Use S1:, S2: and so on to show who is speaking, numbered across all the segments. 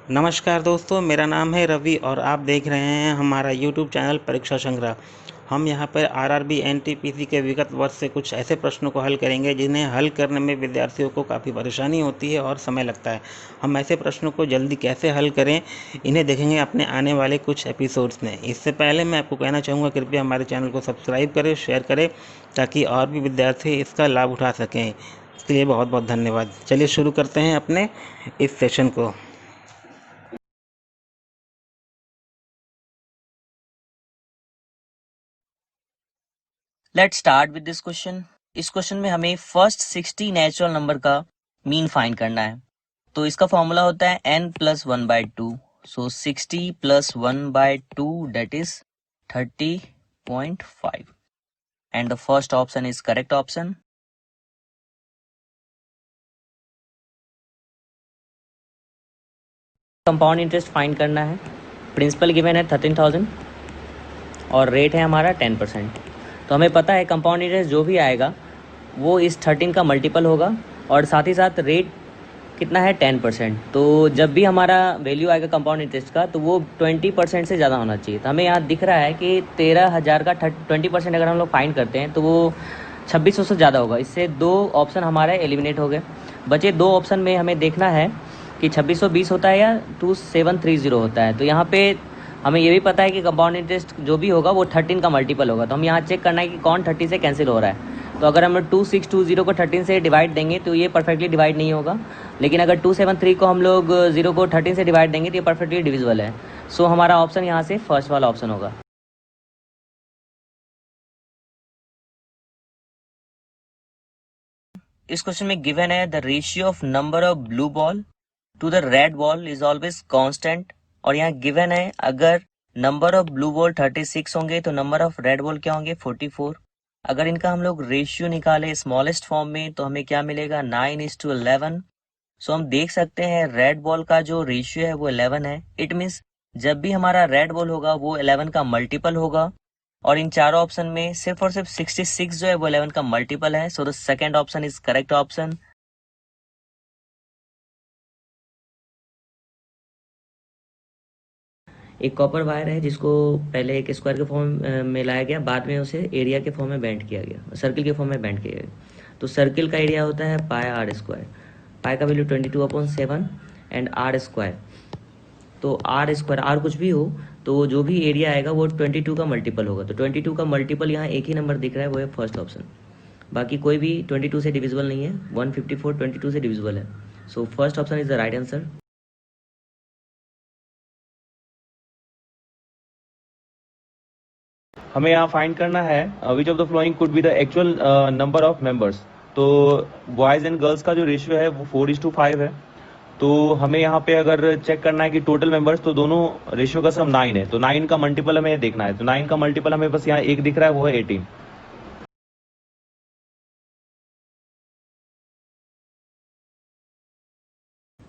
S1: नमस्कार दोस्तों, मेरा नाम है रवि और आप देख रहे हैं हमारा यूट्यूब चैनल परीक्षा संग्रह। हम यहाँ पर आरआरबी एनटीपीसी के विगत वर्ष से कुछ ऐसे प्रश्नों को हल करेंगे जिन्हें हल करने में विद्यार्थियों को काफ़ी परेशानी होती है और समय लगता है। हम ऐसे प्रश्नों को जल्दी कैसे हल करें, इन्हें देखेंगे अपने आने वाले कुछ एपिसोड्स में। इससे पहले मैं आपको कहना चाहूँगा, कृपया हमारे चैनल को सब्सक्राइब करें, शेयर करें, ताकि और भी विद्यार्थी इसका लाभ उठा सकें। इसके लिए बहुत बहुत धन्यवाद। चलिए शुरू करते हैं अपने इस सेशन को।
S2: Let's start with this question. इस क्वेश्चन में हमें फर्स्ट 60 नेचुरल नंबर का मीन फाइंड करना है। तो इसका फॉर्मूला होता है n plus 1/2। So 60 plus 1/2 that is 30.5 and the first option is correct option. Compound interest find करना है। प्रिंसिपल गिवन है 13,000 और रेट है हमारा 10%। तो हमें पता है कंपाउंड इंटरेस्ट जो भी आएगा वो इस 13 का मल्टीपल होगा और साथ ही साथ रेट कितना है 10%। तो जब भी हमारा वैल्यू आएगा कंपाउंड इंटरेस्ट का तो वो 20% से ज़्यादा होना चाहिए। तो हमें यहाँ दिख रहा है कि 13,000 का 20% अगर हम लोग फाइंड करते हैं तो वो 2600 से ज़्यादा होगा। इससे दो ऑप्शन हमारे एलिमिनेट हो गए। बचे दो ऑप्शन में हमें देखना है कि 2620 होता है या 2730 होता है। तो यहाँ पे हमें ये भी पता है कि कंपाउंड इंटरेस्ट जो भी होगा वो 13 का मल्टीपल होगा। तो हम यहाँ चेक करना है कि कौन 30 से कैंसिल हो रहा है। तो अगर हम 2620 को 13 से डिवाइड देंगे तो ये परफेक्टली डिवाइड नहीं होगा, लेकिन अगर 273 को हम लोग 0 को 13 से डिवाइड देंगे तो ये परफेक्टली डिविजिबल है। सो हमारा ऑप्शन यहाँ से फर्स्ट वाला ऑप्शन होगा। इस क्वेश्चन में गिवन है the ratio of number of blue ball to the red ball is always constant. और यहाँ गिवन है अगर नंबर ऑफ ब्लू बॉल 36 होंगे तो नंबर ऑफ रेड बॉल क्या होंगे 44। अगर इनका हम लोग रेशियो निकाले स्मॉलेस्ट फॉर्म में तो हमें क्या मिलेगा 9:11। सो हम देख सकते हैं रेड बॉल का जो रेशियो है वो 11 है। इट मीन्स जब भी हमारा रेड बॉल होगा वो 11 का मल्टीपल होगा और इन चारों ऑप्शन में सिर्फ और सिर्फ 66 जो है वो 11 का मल्टीपल है। So the second option is correct option. एक कॉपर वायर है जिसको पहले एक स्क्वायर के फॉर्म में लाया गया, बाद में उसे एरिया के फॉर्म में बेंड किया गया, सर्किल के फॉर्म में बेंड किया गया। तो सर्किल का एरिया होता है पाई आर स्क्वायर। पाई का वैल्यू 22/7 एंड आर स्क्वायर। तो आर स्क्वायर आर कुछ भी हो तो जो भी एरिया आएगा वो 22 का मल्टीपल होगा। तो 22 का मल्टीपल यहाँ एक ही नंबर दिख रहा है, वो है फर्स्ट ऑप्शन। बाकी कोई भी 22 से डिविजिबल नहीं है। 154 22 से डिविजिबल है। So first option is the right answer.
S3: हमें यहाँ फाइंड करना है which of the flowing could be the actual number of members. तो बॉयज एंड गर्ल्स का जो रेशियो है वो 4:5 है। तो हमें यहाँ पे अगर चेक करना है कि टोटल मेंबर्स, तो दोनों रेशियो का सम 9 है। तो 9 का मल्टीपल हमें देखना है। तो 9 का मल्टीपल हमें बस यहाँ एक दिख रहा है, वो है 18।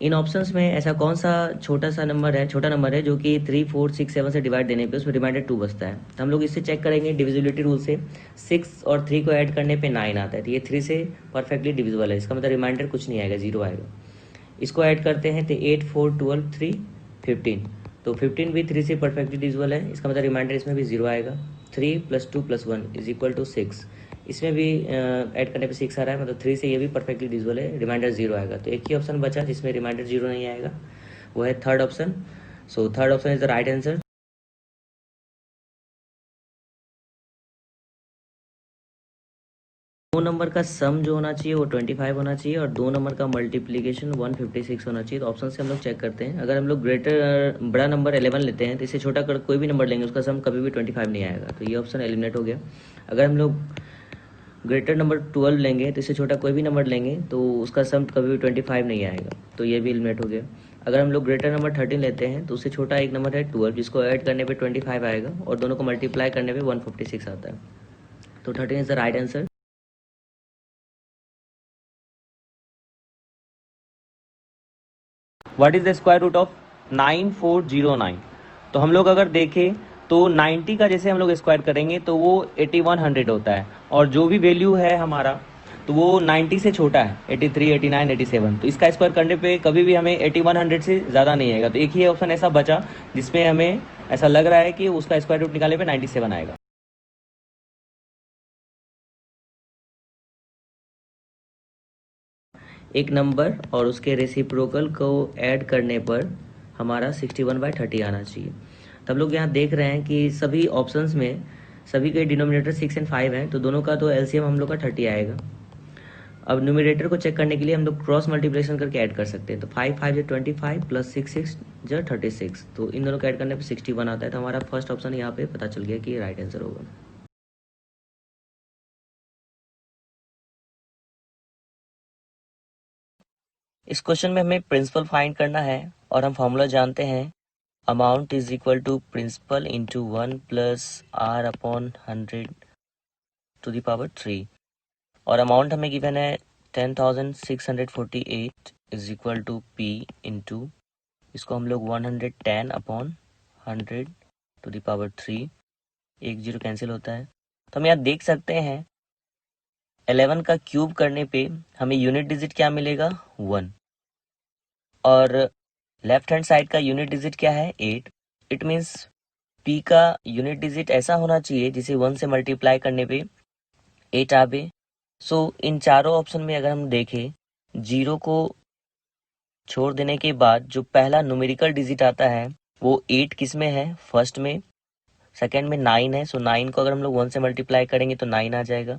S2: इन ऑप्शंस में ऐसा कौन सा छोटा नंबर है जो कि 3 4 6 7 से डिवाइड देने पे उसमें रिमाइंडर 2 बचता है। तो हम लोग इससे चेक करेंगे डिविजिबिलिटी रूल से। 6 और 3 को ऐड करने पे 9 आता है, तो ये 3 से परफेक्टली डिविजिबल है। इसका मतलब रिमाइंडर कुछ नहीं आएगा, 0 आएगा। इसको ऐड करते हैं तो 8 4 12 3 15। तो 15 भी 3 से परफेक्टली डिविजिबल है। इसका मतलब रिमाइंडर इसमें भी 0 आएगा। 3 + 2 + 1 = 6। इसमें भी ऐड करने पे 6 आ रहा है, मतलब 3 से ये भी परफेक्टली डिविजिबल है। रिमाइंडर 0 आएगा। तो एक ही ऑप्शन बचा जिसमें रिमाइंडर 0 नहीं आएगा, वो है third option. So third option is the right answer. दो नंबर का सम जो होना चाहिए वो 25 होना चाहिए और दो नंबर का मल्टीप्लीकेशन 156 होना चाहिए। तो ऑप्शन से हम लोग चेक करते हैं। अगर हम लोग बड़ा नंबर 11 लेते हैं तो इससे छोटा कर कोई भी नंबर लेंगे उसका सम कभी भी 25 नहीं आएगा। तो ये ऑप्शन एलिमिनेट हो गया। अगर हम लोग ग्रेटर नंबर 12 लेंगे तो इससे छोटा कोई भी नंबर लेंगे तो उसका सम कभी भी 25 नहीं आएगा। तो ये भी एलिमिनेट हो गया। अगर हम लोग ग्रेटर नंबर 13 लेते हैं तो उससे छोटा एक नंबर है 12, जिसको ऐड करने पे 25 आएगा और दोनों को मल्टीप्लाई करने पे 156 आता है। तो 13 is the right answer.
S3: What is the square root of 9409? तो हम लोग अगर देखें तो 90 का जैसे हम लोग स्क्वायर करेंगे तो वो 8100 होता है। और जो भी वैल्यू है हमारा
S2: तो वो 90 से छोटा है, 83, 89, 87। तो इसका स्क्वायर करने पे कभी भी हमें 8100 से ज़्यादा नहीं आएगा। तो एक ही ऑप्शन ऐसा बचा जिसमें हमें ऐसा लग रहा है कि उसका स्क्वायर रूट निकालने पे 97 आएगा। एक नंबर और उसके रेसिप्रोकल को ऐड करने पर हमारा 61/30 आना चाहिए। तब लोग यहाँ देख रहे हैं कि सभी ऑप्शंस में सभी के डिनोमिनेटर 6 और 5 हैं, तो दोनों का तो एलसीएम हम लोग का 30 आएगा। अब न्यूमरेटर को चेक करने के लिए हम लोग क्रॉस मल्टीप्लिकेशन करके ऐड कर सकते हैं। तो 5 5 जो 25 प्लस 6 6 जो 36, तो इन दोनों को ऐड करने पे 61 आता है। तो हमारा फर्स्ट ऑप्शन यहाँ पे पता चल गया कि राइट आंसर होगा। इस क्वेश्चन में हमें प्रिंसिपल फाइंड करना है और हम फॉर्मूला जानते हैं, amount is equal to principal into 1 plus R upon 100 to the power 3। और अमाउंट हमें गिवन है 10,648 is equal to P into, इसको हम लोग 110 अपॉन 100 टू द पावर 3, एक जीरो कैंसिल होता है। तो हम यहाँ देख सकते हैं 11 का क्यूब करने पे हमें यूनिट डिजिट क्या मिलेगा, 1। और लेफ्ट हैंड साइड का यूनिट डिजिट क्या है, 8। इट मीन्स पी का यूनिट डिजिट ऐसा होना चाहिए जिसे 1 से मल्टीप्लाई करने पे 8 आवे। सो इन चारों ऑप्शन में अगर हम देखें, जीरो को छोड़ देने के बाद जो पहला न्यूमेरिकल डिजिट आता है वो 8 किस में है, फर्स्ट में। सेकंड में 9 है, सो 9 को अगर हम लोग 1 से मल्टीप्लाई करेंगे तो 9 आ जाएगा।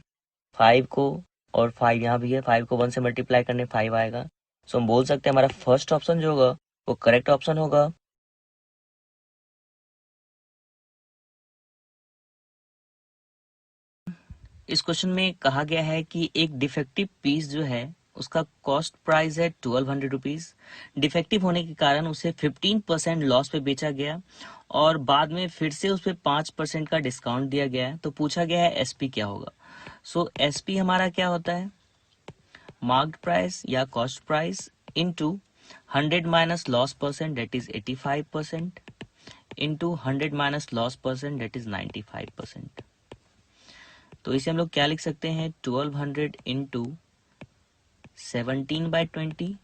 S2: 5 को, और 5 यहाँ भी है, 5 को 1 से मल्टीप्लाई करने 5 आएगा। सो हम बोल सकते हैं हमारा फर्स्ट ऑप्शन जो होगा वो करेक्ट ऑप्शन होगा। इस क्वेश्चन में कहा गया है कि एक डिफेक्टिव पीस जो है उसका कॉस्ट प्राइस है 1200 रुपीज। डिफेक्टिव होने के कारण उसे 15% लॉस पे बेचा गया और बाद में फिर से उस पर 5% का डिस्काउंट दिया गया है। तो पूछा गया है एसपी क्या होगा। सो एसपी हमारा क्या होता है, मार्क्ड प्राइस या cost price into 100 minus loss percent that is 85% into 100 minus loss percent that is 95%। तो इसे हम लोग क्या लिख सकते हैं, 1200 इंटू 17/20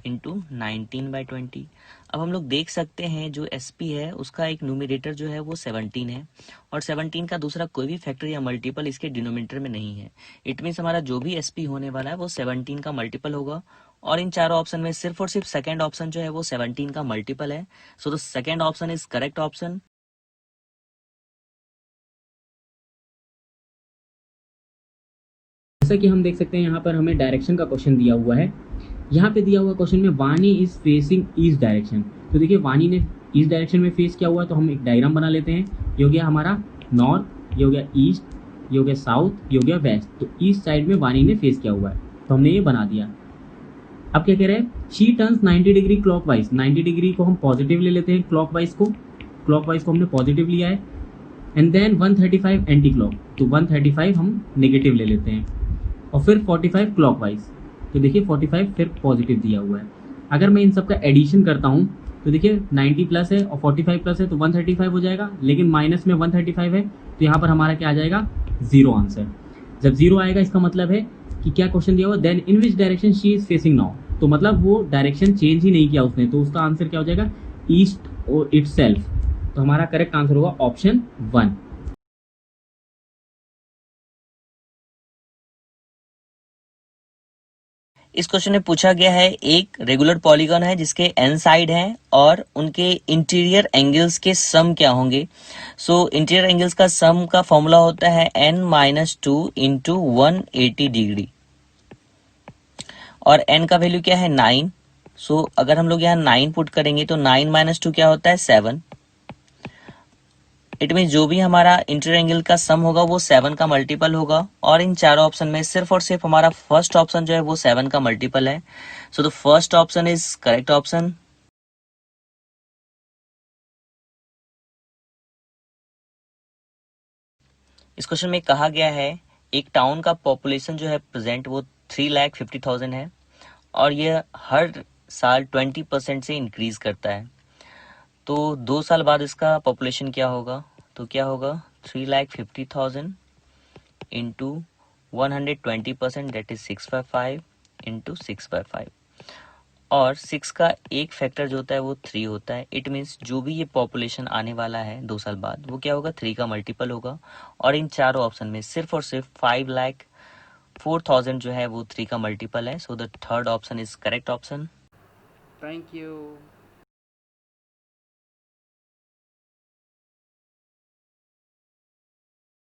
S2: इंटू 19/20। अब हम लोग देख सकते हैं जो एसपी है उसका एक न्यूमरेटर जो है वो 17 है और 17 का दूसरा कोई भी फैक्टर या मल्टीपल इसके डिनोमिनेटर में नहीं है। इट मीन्स हमारा जो भी एसपी होने वाला है वो 17 का मल्टीपल होगा। और इन चारों ऑप्शन में सिर्फ और सिर्फ सेकेंड ऑप्शन जो है वो 17 का मल्टीपल है। So the second option is correct option.
S4: जैसा कि हम देख सकते हैं यहाँ पर हमें डायरेक्शन का क्वेश्चन दिया हुआ है। यहाँ पे दिया हुआ क्वेश्चन में वानी इज फेसिंग ईस्ट डायरेक्शन। तो देखिए वानी ने ईस्ट डायरेक्शन में फेस किया हुआ है, तो हम एक डायग्राम बना लेते हैं। ये हो गया हमारा नॉर्थ, ये हो गया ईस्ट, ये हो गया साउथ, ये हो गया वेस्ट। तो ईस्ट साइड में वानी ने फेस किया हुआ है, तो हमने ये बना दिया। अब क्या कह रहे हैं, she turns 90 degree clockwise. 90 degree को हम पॉजिटिव ले लेते हैं, क्लॉकवाइज को हमने पॉजिटिव लिया है। एंड देन 135 एंटी क्लॉक, तो 135 हम नेगेटिव ले लेते हैं। और फिर 45 क्लॉकवाइज, तो देखिए 45 फिर पॉजिटिव दिया हुआ है। अगर मैं इन सब का एडिशन करता हूँ तो देखिए 90 प्लस है और 45 प्लस है तो 135 हो जाएगा, लेकिन माइनस में 135 है तो यहाँ पर हमारा क्या आ जाएगा, जीरो आंसर। जब जीरो आएगा इसका मतलब है कि क्या क्वेश्चन दिया हुआ, then in which direction she is facing now. तो मतलब वो डायरेक्शन चेंज ही नहीं किया उसने, तो उसका आंसर क्या हो जाएगा, ईस्ट और इटसेल्फ। तो हमारा करेक्ट आंसर होगा ऑप्शन 1।
S2: इस क्वेश्चन में पूछा गया है एक रेगुलर पॉलीगन है जिसके एन साइड हैं और उनके इंटीरियर एंगल्स के सम क्या होंगे। सो इंटीरियर एंगल्स का सम का फॉर्मूला होता है n-2 इंटू 180 डिग्री और n का वैल्यू क्या है 9। सो अगर हम लोग यहाँ 9 पुट करेंगे तो 9 - 2 क्या होता है 7। इट मीन जो भी हमारा इंटीरियर एंगल का सम होगा वो 7 का मल्टीपल होगा। और इन चारों ऑप्शन में सिर्फ और सिर्फ हमारा फर्स्ट ऑप्शन जो है वो 7 का मल्टीपल है। So the first option is correct option. इस क्वेश्चन में कहा गया है एक टाउन का पॉपुलेशन जो है प्रेजेंट वो 3,50,000 है और ये हर साल 20% से इंक्रीज करता है। तो 2 साल बाद इसका पॉपुलेशन क्या होगा, तो क्या होगा 3,50,000 इंटू 120% दैट इज 6/5 इंटू 6/5। और 6 का एक फैक्टर जो होता है वो 3 होता है। इट मीन्स जो भी ये पॉपुलेशन आने वाला है 2 साल बाद वो क्या होगा, 3 का मल्टीपल होगा। और इन चारों ऑप्शन में सिर्फ और सिर्फ 5,04,000 जो है वो 3 का मल्टीपल है। So the third option is correct option.
S1: Thank you.